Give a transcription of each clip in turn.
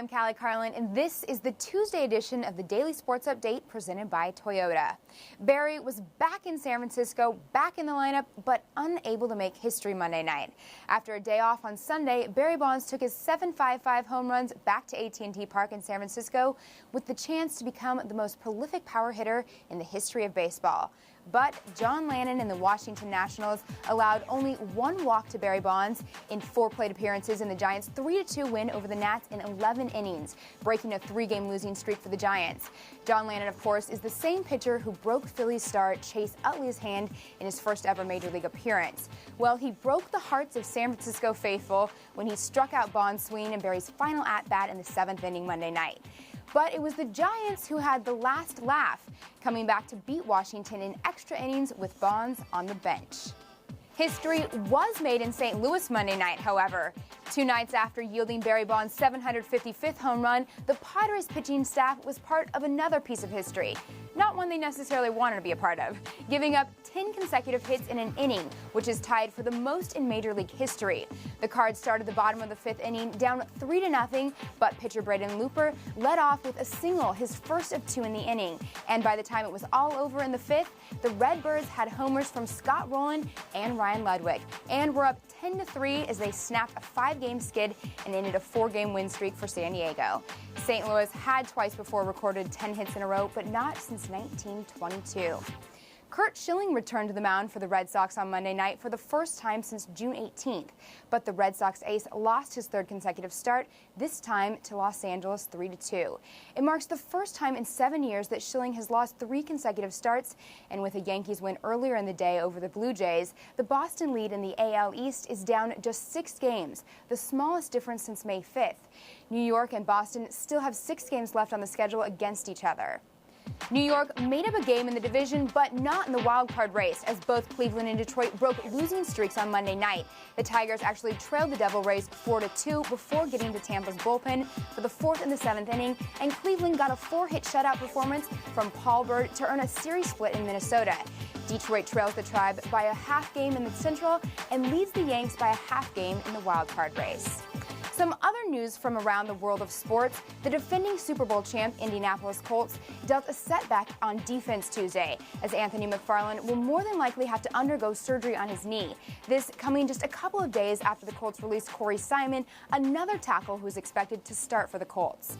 I'm Cali Carlin, and this is the Tuesday edition of the Daily Sports Update presented by Toyota. Barry was back in San Francisco, back in the lineup, but unable to make history Monday night. After a day off on Sunday, Barry Bonds took his 7.55 home runs back to AT&T Park in San Francisco with the chance to become the most prolific power hitter in the history of baseball. But John Lannon and the Washington Nationals allowed only one walk to Barry Bonds in 4 plate appearances in the Giants' 3-2 win over the Nats in 11 innings, breaking a 3-game losing streak for the Giants. John Lannon, of course, is the same pitcher who broke Phillies star Chase Utley's hand in his first ever Major League appearance. Well, he broke the hearts of San Francisco faithful when he struck out Bonds' swing in Barry's final at-bat in the 7th inning Monday night. But it was the Giants who had the last laugh, coming back to beat Washington in extra innings with Bonds on the bench. History was made in St. Louis Monday night, however. 2 nights after yielding Barry Bonds' 755th home run, the Padres pitching staff was part of another piece of history. Not one they necessarily wanted to be a part of, giving up 10 consecutive hits in an inning, which is tied for the most in Major League history. The Cards started the bottom of the 5th inning down 3-0, but pitcher Braden Looper led off with a single, his first of 2 in the inning. And by the time it was all over in the 5th, the Redbirds had homers from Scott Rowland and Ryan Ludwig, and were up 10-3 as they snapped a 5-game skid and ended a 4-game win streak for San Diego. St. Louis had twice before recorded 10 hits in a row, but not since 1922. Curt Schilling returned to the mound for the Red Sox on Monday night for the first time since June 18th. But the Red Sox ace lost his 3rd consecutive start, this time to Los Angeles 3-2. It marks the first time in 7 years that Schilling has lost 3 consecutive starts, and with a Yankees win earlier in the day over the Blue Jays, the Boston lead in the AL East is down just 6 games, the smallest difference since May 5th. New York and Boston still have 6 games left on the schedule against each other. New York made up a game in the division, but not in the wild card race, as both Cleveland and Detroit broke losing streaks on Monday night. The Tigers actually trailed the Devil Rays 4-2 before getting to Tampa's bullpen for the 4th and the 7th inning, and Cleveland got a 4-hit shutout performance from Paul Bird to earn a series split in Minnesota. Detroit trails the Tribe by a half game in the Central and leads the Yanks by a half game in the wild card race. Some other news from around the world of sports: the defending Super Bowl champ Indianapolis Colts dealt a setback on defense Tuesday, as Anthony McFarland will more than likely have to undergo surgery on his knee. This coming just a couple of days after the Colts released Corey Simon, another tackle who's expected to start for the Colts.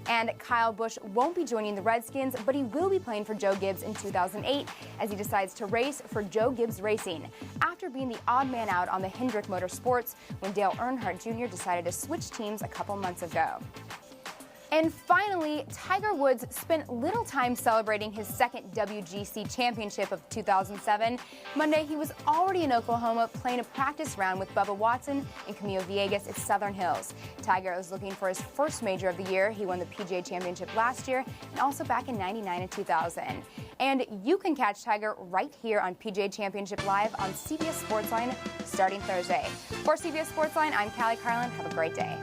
And Kyle Busch won't be joining the Redskins, but he will be playing for Joe Gibbs in 2008 as he decides to race for Joe Gibbs Racing, after being the odd man out on the Hendrick Motorsports when Dale Earnhardt Jr. decided to switch teams a couple months ago. And finally, Tiger Woods spent little time celebrating his 2nd WGC championship of 2007. Monday, he was already in Oklahoma playing a practice round with Bubba Watson and Camilo Villegas at Southern Hills. Tiger is looking for his first major of the year. He won the PGA Championship last year and also back in '99 and 2000. And you can catch Tiger right here on PGA Championship Live on CBS Sportsline starting Thursday. For CBS Sportsline, I'm Cali Carlin. Have a great day.